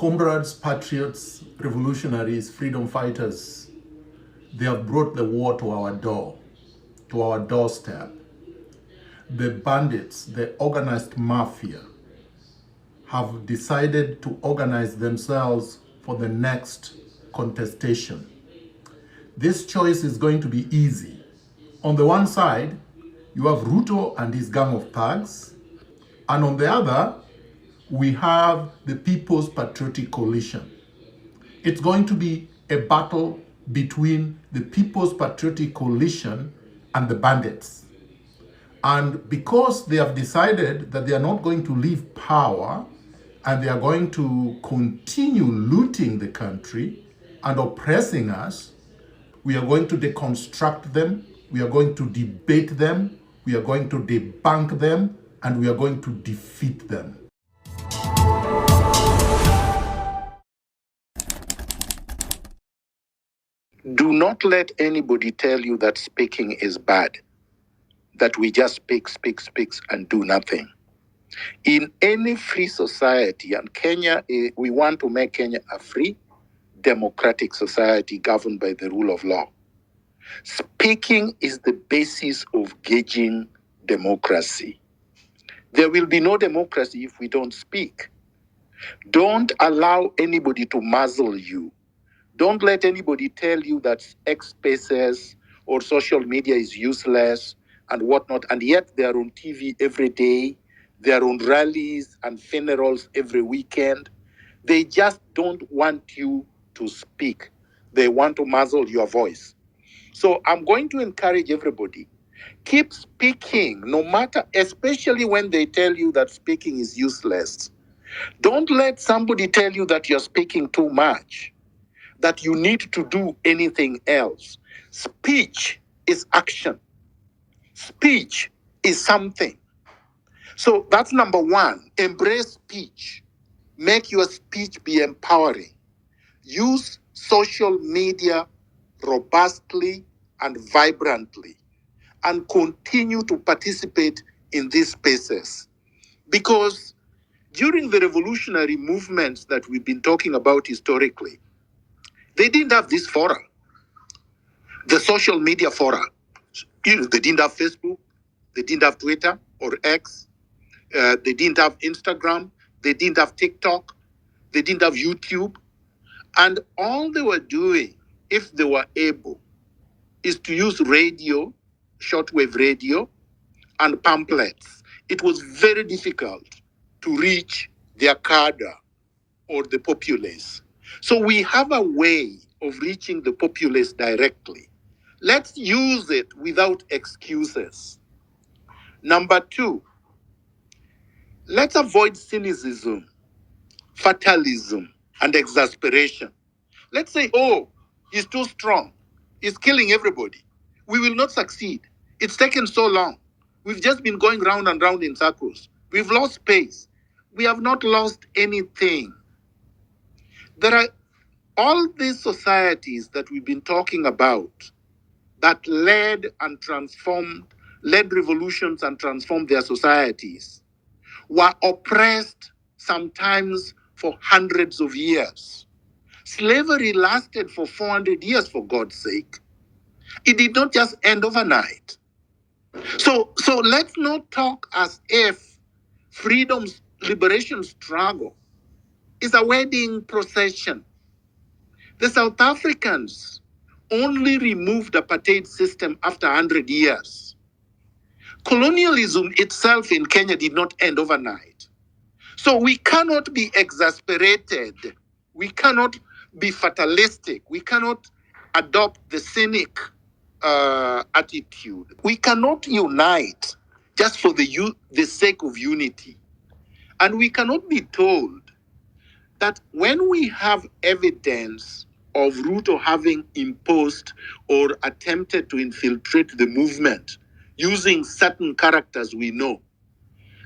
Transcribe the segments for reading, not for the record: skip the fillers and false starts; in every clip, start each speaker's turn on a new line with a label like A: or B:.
A: Comrades, patriots, revolutionaries, freedom fighters, they have brought the war to our door, to our doorstep. The bandits, the organized mafia, have decided to organize themselves for the next contestation. This choice is going to be easy. On the one side, you have Ruto and his gang of thugs, and on the other, we have the People's Patriotic Coalition. It's going to be a battle between the People's Patriotic Coalition and the bandits. And because they have decided that they are not going to leave power and they are going to continue looting the country and oppressing us, we are going to deconstruct them, we are going to debate them, we are going to debunk them, and we are going to defeat them.
B: Do not let anybody tell you that speaking is bad, that we just speak, and do nothing. In any free society, and Kenya, we want to make Kenya a free, democratic society governed by the rule of law. Speaking is the basis of gauging democracy. There will be no democracy if we don't speak. Don't allow anybody to muzzle you. Don't let anybody tell you that X Spaces or social media is useless and whatnot, and yet they are on TV every day. They are on rallies and funerals every weekend. They just don't want you to speak. They want to muzzle your voice. So I'm going to encourage everybody, keep speaking, no matter, especially when they tell you that speaking is useless. Don't let somebody tell you that you're speaking too much, that you need to do anything else. Speech is action. Speech is something. So that's number one. Embrace speech. Make your speech be empowering. Use social media robustly and vibrantly, and continue to participate in these spaces. Because during the revolutionary movements that we've been talking about historically, they didn't have this fora, the social media fora. They didn't have Facebook, they didn't have Twitter or X, they didn't have Instagram, they didn't have TikTok, they didn't have YouTube. And all they were doing, if they were able, is to use radio, shortwave radio, and pamphlets. It was very difficult to reach their cadre or the populace. So we have a way of reaching the populace directly. Let's use it without excuses. Number two, let's avoid cynicism, fatalism, and exasperation. Let's say, oh, he's too strong. He's killing everybody. We will not succeed. It's taken so long. We've just been going round and round in circles. We've lost space. We have not lost anything. There are all these societies that we've been talking about that led revolutions and transformed their societies, were oppressed sometimes for hundreds of years. Slavery lasted for 400 years, for God's sake. It did not just end overnight. So let's not talk as if freedom's liberation struggle is a wedding procession. The South Africans only removed the apartheid system after 100 years. Colonialism itself in Kenya did not end overnight. So we cannot be exasperated. We cannot be fatalistic. We cannot adopt the cynic attitude. We cannot unite just for the sake of unity. And we cannot be told that when we have evidence of Ruto having imposed or attempted to infiltrate the movement using certain characters we know,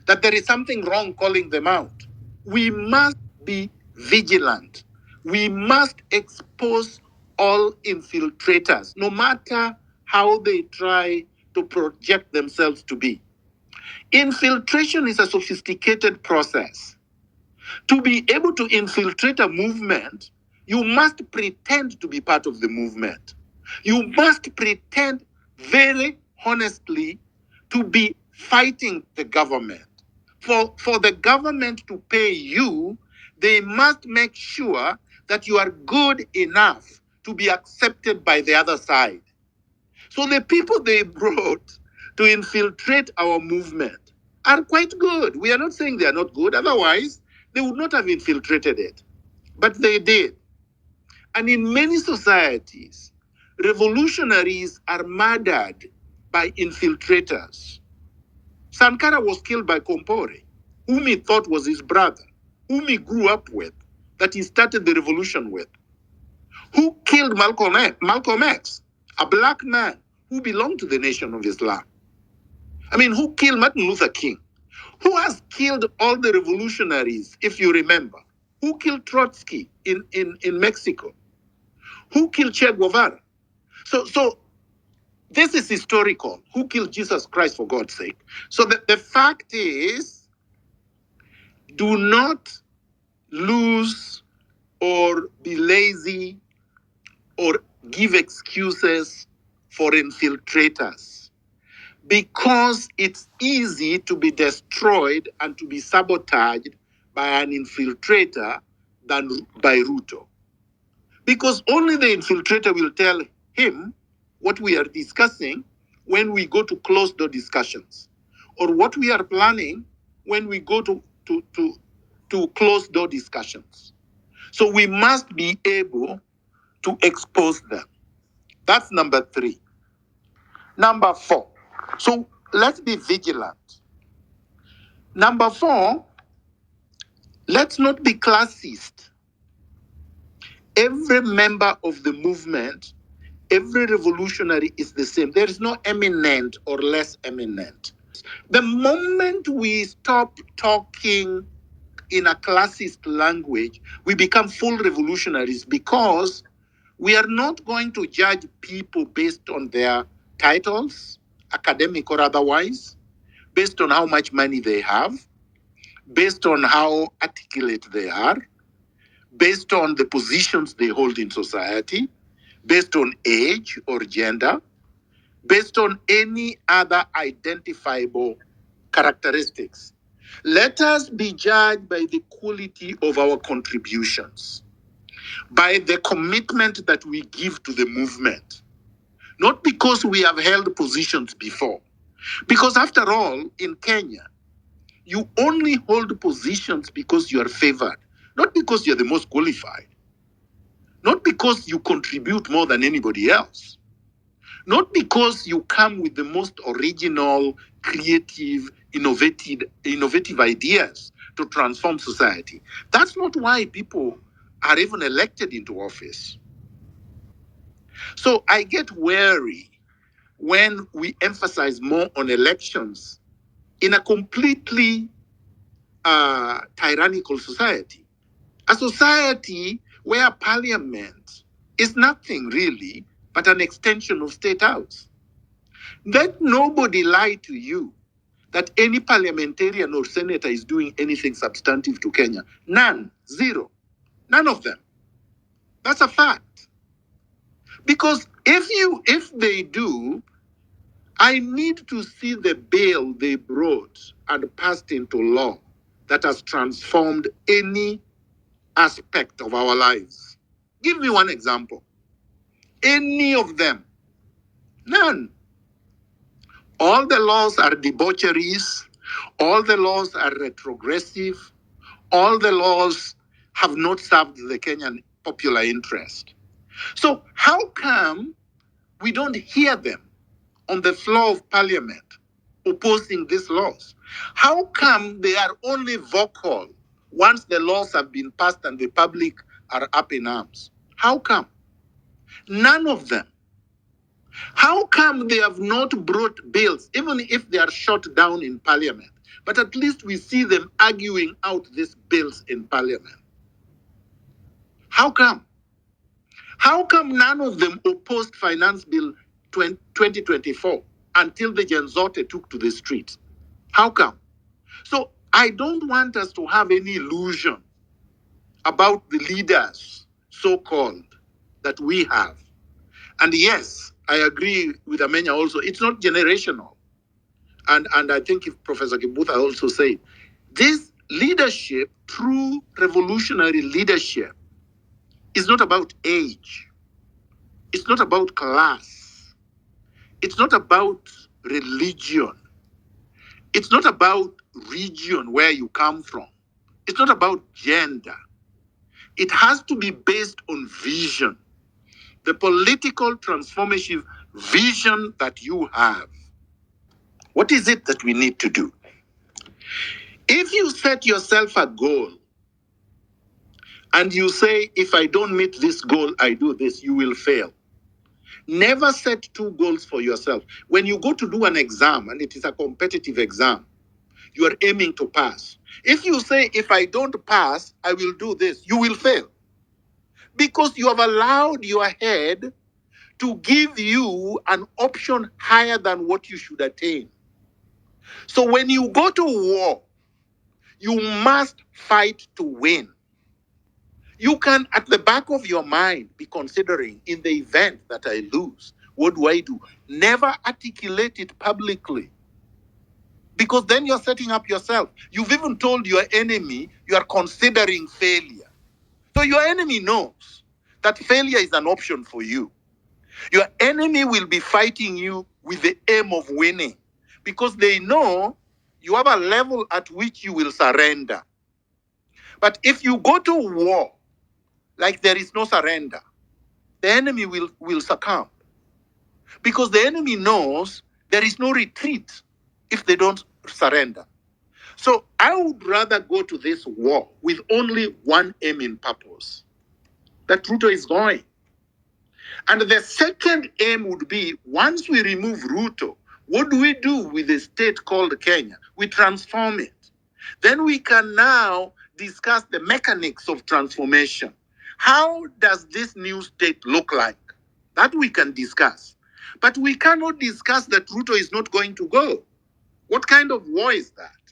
B: that there is something wrong calling them out. We must be vigilant. We must expose all infiltrators, no matter how they try to project themselves to be. Infiltration is a sophisticated process. To be able to infiltrate a movement, you must pretend to be part of the movement. You must pretend very honestly to be fighting the government. For the government to pay you, they must make sure that you are good enough to be accepted by the other side. So the people they brought to infiltrate our movement are quite good. We are not saying they are not good. Otherwise, they would not have infiltrated it. But they did. And in many societies, revolutionaries are murdered by infiltrators. Sankara was killed by Kompore, whom he thought was his brother, whom he grew up with, that he started the revolution with. Who killed Malcolm X, a black man who belonged to the Nation of Islam? I mean, who killed Martin Luther King? Who has killed all the revolutionaries, if you remember? Who killed Trotsky in Mexico? Who killed Che Guevara? So this is historical. Who killed Jesus Christ, for God's sake? So the fact is, do not lose or be lazy or give excuses for infiltrators, because it's easy to be destroyed and to be sabotaged by an infiltrator than by Ruto. Because only the infiltrator will tell him what we are discussing when we go to closed door discussions, or what we are planning when we go to closed door discussions. So we must be able to expose them. That's number 3. Number 4. So let's be vigilant. Number 4, let's not be classist. Every member of the movement, every revolutionary is the same. There is no eminent or less eminent. The moment we stop talking in a classist language, we become full revolutionaries, because we are not going to judge people based on their titles, academic or otherwise, based on how much money they have, based on how articulate they are, based on the positions they hold in society, based on age or gender, based on any other identifiable characteristics. Let us be judged by the quality of our contributions, by the commitment that we give to the movement, not because we have held positions before. Because after all, in Kenya, you only hold positions because you are favored, not because you're the most qualified, not because you contribute more than anybody else, not because you come with the most original, creative, innovative ideas to transform society. That's not why people are even elected into office. So I get wary when we emphasize more on elections in a completely tyrannical society. A society where parliament is nothing really but an extension of state house. Let nobody lie to you that any parliamentarian or senator is doing anything substantive to Kenya. None. Zero. None of them. That's a fact. Because if they do, I need to see the bill they brought and passed into law that has transformed any aspect of our lives. Give me one example. Any of them. None. All the laws are debaucheries. All the laws are retrogressive. All the laws have not served the Kenyan popular interest. So how come we don't hear them on the floor of parliament opposing these laws? How come they are only vocal once the laws have been passed and the public are up in arms? How come? None of them. How come they have not brought bills, even if they are shot down in parliament? But at least we see them arguing out these bills in parliament. How come? How come none of them opposed Finance Bill 2024 until the Genzote took to the streets? How come? So I don't want us to have any illusion about the leaders, so-called, that we have. And yes, I agree with Amenya also, it's not generational. And I think if Professor Kibuta also said, this leadership, true revolutionary leadership, is not about age. It's not about class. It's not about religion. It's not about region where you come from. It's not about gender. It has to be based on vision. The political transformative vision that you have. What is it that we need to do? If you set yourself a goal and you say, if I don't meet this goal, I do this, you will fail. Never set two goals for yourself. When you go to do an exam and it is a competitive exam, you are aiming to pass. If you say, if I don't pass, I will do this, you will fail. Because you have allowed your head to give you an option higher than what you should attain. So when you go to war, you must fight to win. You can, at the back of your mind, be considering, in the event that I lose, what do I do? Never articulate it publicly. Because then you're setting up yourself. You've even told your enemy you are considering failure. So your enemy knows that failure is an option for you. Your enemy will be fighting you with the aim of winning because they know you have a level at which you will surrender. But if you go to war like there is no surrender, the enemy will succumb because the enemy knows there is no retreat if they don't surrender. So I would rather go to this war with only one aim in purpose, that Ruto is going. And the second aim would be, once we remove Ruto, what do we do with the state called Kenya? We transform it. Then we can now discuss the mechanics of transformation. How does this new state look like? That we can discuss. But we cannot discuss that Ruto is not going to go. What kind of war is that?